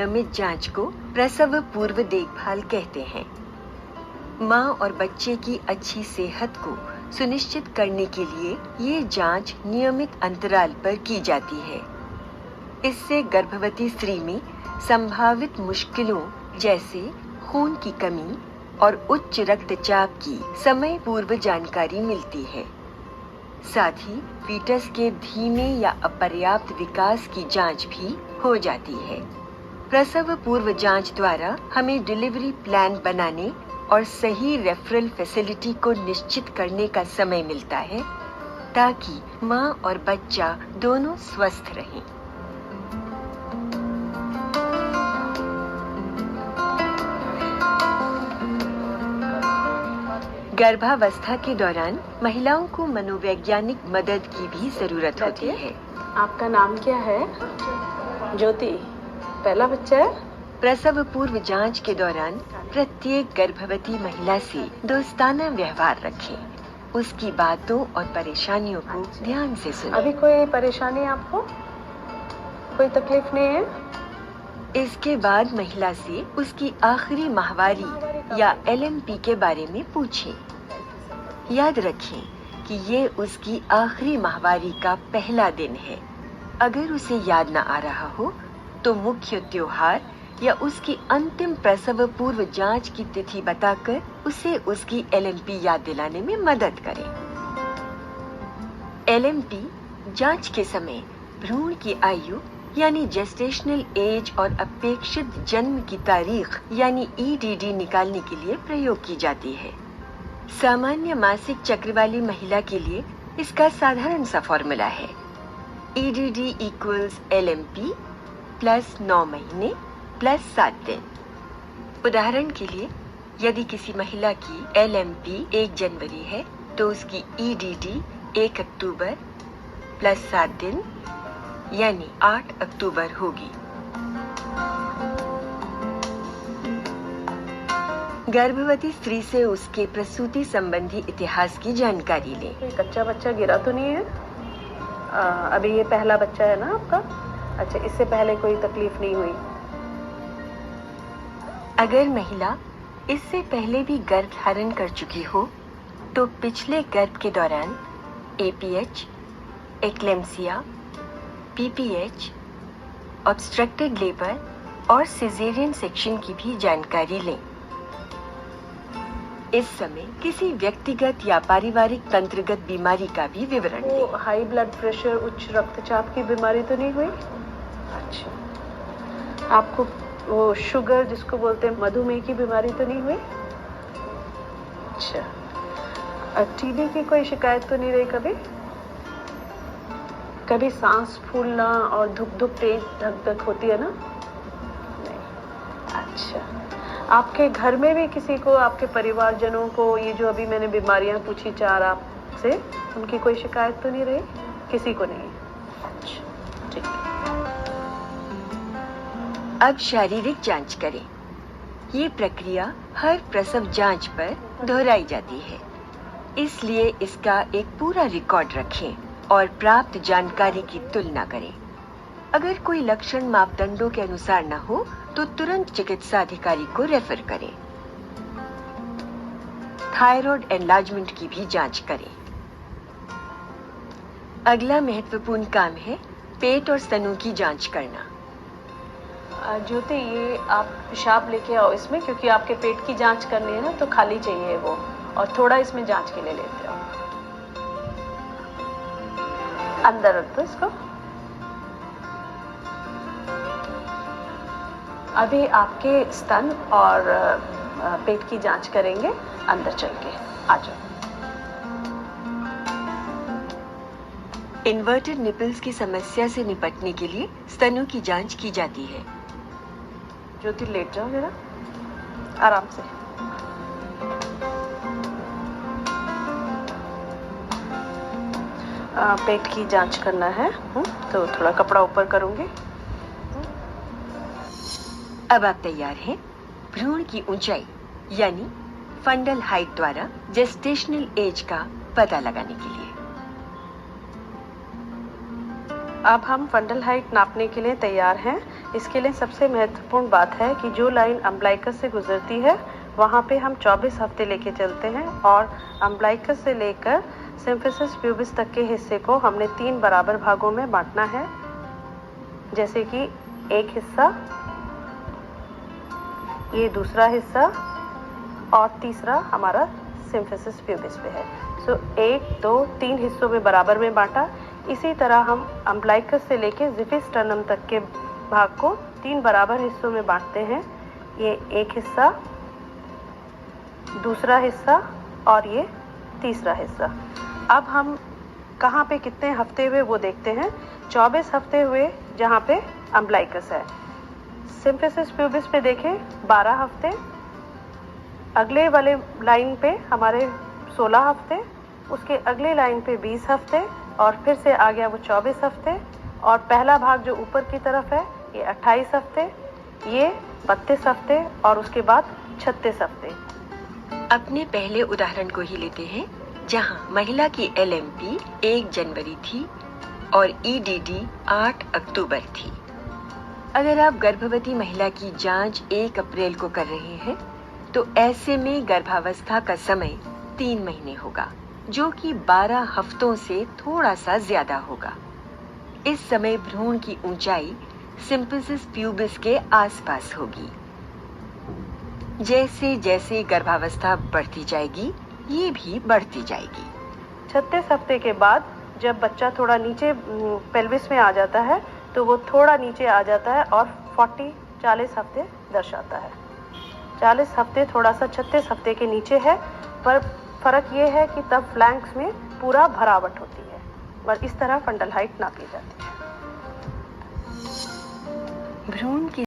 नियमित जांच को प्रसव पूर्व देखभाल कहते हैं। मां और बच्चे की अच्छी सेहत को सुनिश्चित करने के लिए ये जांच नियमित अंतराल पर की जाती है। इससे गर्भवती स्त्री में संभावित मुश्किलों जैसे खून की कमी और उच्च रक्तचाप की समय पूर्व जानकारी मिलती है। साथ ही फीटस के धीमे या अपर्याप्त विकास की जांच भी हो जाती है। प्रसव पूर्व जांच द्वारा हमें डिलीवरी प्लान बनाने और सही रेफरल फैसिलिटी को निश्चित करने का समय मिलता है ताकि मां और बच्चा दोनों स्वस्थ रहें। गर्भावस्था के दौरान महिलाओं को मनोवैज्ञानिक मदद की भी जरूरत होती है। आपका नाम क्या है? ज्योति। पहला बच्चा है? प्रसव पूर्व जांच के दौरान प्रत्येक गर्भवती महिला से दोस्ताना व्यवहार रखें। उसकी बातों और परेशानियों को ध्यान से सुनें। अभी कोई परेशानी आपको? कोई तकलीफ नहीं है? इसके बाद महिला से उसकी आखिरी माहवारी या LMP के बारे में पूछें। याद रखें कि ये उसकी आखिरी माहवारी का पहला दिन है। अगर उसे याद न आ रहा हो तो मुख्य त्योहार या उसकी अंतिम प्रसव पूर्व जांच की तिथि बताकर उसे उसकी LMP याद दिलाने में मदद करें। LMP जांच के समय भ्रूण की आयु यानी जेस्टेशनल एज और अपेक्षित जन्म की तारीख यानी EDD निकालने के लिए प्रयोग की जाती है। सामान्य मासिक चक्र वाली महिला के लिए इसका साधारण सा फॉर्मूला है EDD = LMP + 9 महीने + 7 दिन। उदाहरण के लिए यदि किसी महिला की LMP 1 जनवरी है तो उसकी EDD 1 अक्टूबर + 7 दिन यानी 8 अक्टूबर होगी। गर्भवती स्त्री से उसके प्रसूति संबंधी इतिहास की जानकारी लें। कोई कच्चा बच्चा गिरा तो नहीं है? अभी ये पहला बच्चा है ना आपका? अच्छा, इससे पहले कोई तकलीफ नहीं हुई? अगर महिला इससे पहले भी गर्भ धारण कर चुकी हो तो पिछले गर्भ के दौरान APH, eclampsia, PPH, obstructed labour और सिजेरियन सेक्शन की भी जानकारी लें। इस समय किसी व्यक्तिगत या पारिवारिक तंत्रगत बीमारी का भी विवरण वो दें। हाई ब्लड प्रेशर, उच्च रक्तचाप की बीमारी तो नहीं हुई? अच्छा, आपको वो शुगर जिसको बोलते हैं मधुमेह की बीमारी तो नहीं हुई? अच्छा, TB की कोई शिकायत तो नहीं रही कभी? कभी सांस फूलना और धुक तेज धक धक होती है ना? नहीं। अच्छा, आपके घर में भी किसी को, आपके परिवारजनों को ये जो अभी मैंने बीमारियां पूछी 4 आपसे, उनकी कोई शिकायत तो नहीं रही? किसी को नहीं? अच्छा, ठीक है। अब शारीरिक जांच करें। ये प्रक्रिया हर प्रसव जांच पर दोहराई जाती है, इसलिए इसका एक पूरा रिकॉर्ड रखें और प्राप्त जानकारी की तुलना करें। अगर कोई लक्षण मापदंडों के अनुसार न हो तो तुरंत चिकित्सा अधिकारी को रेफर करें। थायराइड एनलार्जमेंट की भी जांच करें। अगला महत्वपूर्ण काम है पेट और स्तनों की जांच करना। ज्योति, ये आप पेशाब लेके आओ इसमें, क्योंकि आपके पेट की जांच करनी है ना, तो खाली चाहिए वो, और थोड़ा इसमें जांच के लिए लेते हो। अंदर रख दो इसको। अभी आपके स्तन और पेट की जांच करेंगे, अंदर चल के आ जाओ। इन्वर्टेड निपल्स की समस्या से निपटने के लिए स्तनों की जांच की जाती है। ज्योति, लेट जाओ जरा, आराम से। पेट की जांच करना है, तो थोड़ा कपड़ा ऊपर करूंगी। अब आप तैयार हैं भ्रूण की ऊंचाई यानी फंडल हाइट द्वारा जेस्टेशनल एज का पता लगाने के लिए। अब हम फंडल हाइट नापने के लिए तैयार हैं। इसके लिए सबसे महत्वपूर्ण बात है कि जो लाइन अम्बलाइकस से गुजरती है वहाँ पे हम 24 हफ्ते लेके चलते हैं और अम्बलाइकस से लेकर सिम्फिसिस प्यूबिस तक के हिस्से को हमने 3 बराबर भागों में बांटना है। जैसे कि एक हिस्सा, ये दूसरा हिस्सा और तीसरा हमारा सिम्फिसिस प्यूबिस पे है। सो 1, 2, 3 हिस्सों में बराबर में बांटा। इसी तरह हम अम्बलाइकस से लेके ज़िफिस स्टर्नम तक के भाग को 3 बराबर हिस्सों में बांटते हैं। ये एक हिस्सा, दूसरा हिस्सा और ये तीसरा हिस्सा। अब हम कहाँ पे कितने हफ्ते हुए वो देखते हैं। 24 हफ्ते हुए जहाँ पे अम्बलाइकस है। सिम्फिसिस प्यूबिस पे देखें 12 हफ्ते, अगले वाले लाइन पे हमारे 16 हफ्ते, उसके अगले लाइन पे 20 हफ्ते और फिर से आ गया वो 24 हफ्ते और पहला भाग जो ऊपर की तरफ है ये 28 हफ्ते, ये 32 हफ्ते और उसके बाद 36 हफ्ते। अपने पहले उदाहरण को ही लेते हैं, जहां महिला की LMP 1 जनवरी थी और EDD 8 अक्टूबर थी। अगर आप गर्भवती महिला की जांच 1 अप्रैल को कर रहे हैं तो ऐसे में गर्भावस्था का समय 3 महीने होगा, जो कि 12 हफ्तों से थोड़ा सा ज्यादा होगा। इस समय भ्रूण की ऊंचाई सिम्फिसिस प्यूबिस के आसपास होगी। जैसे जैसे गर्भावस्था बढ़ती जाएगी ये भी बढ़ती जाएगी। 36 हफ्ते के बाद जब बच्चा थोड़ा नीचे पेल्विस में आ जाता है तो वो थोड़ा नीचे आ जाता है और 40 हफ्ते दर्शाता है। 40 हफ्ते थोड़ा सा 36 हफ्ते के नीचे है, पर फर्क ये है कि तब फ्लैंक्स में पूरा भरावट होती है और इस तरह फंडल हाइट नापी जाती है। भ्रूण की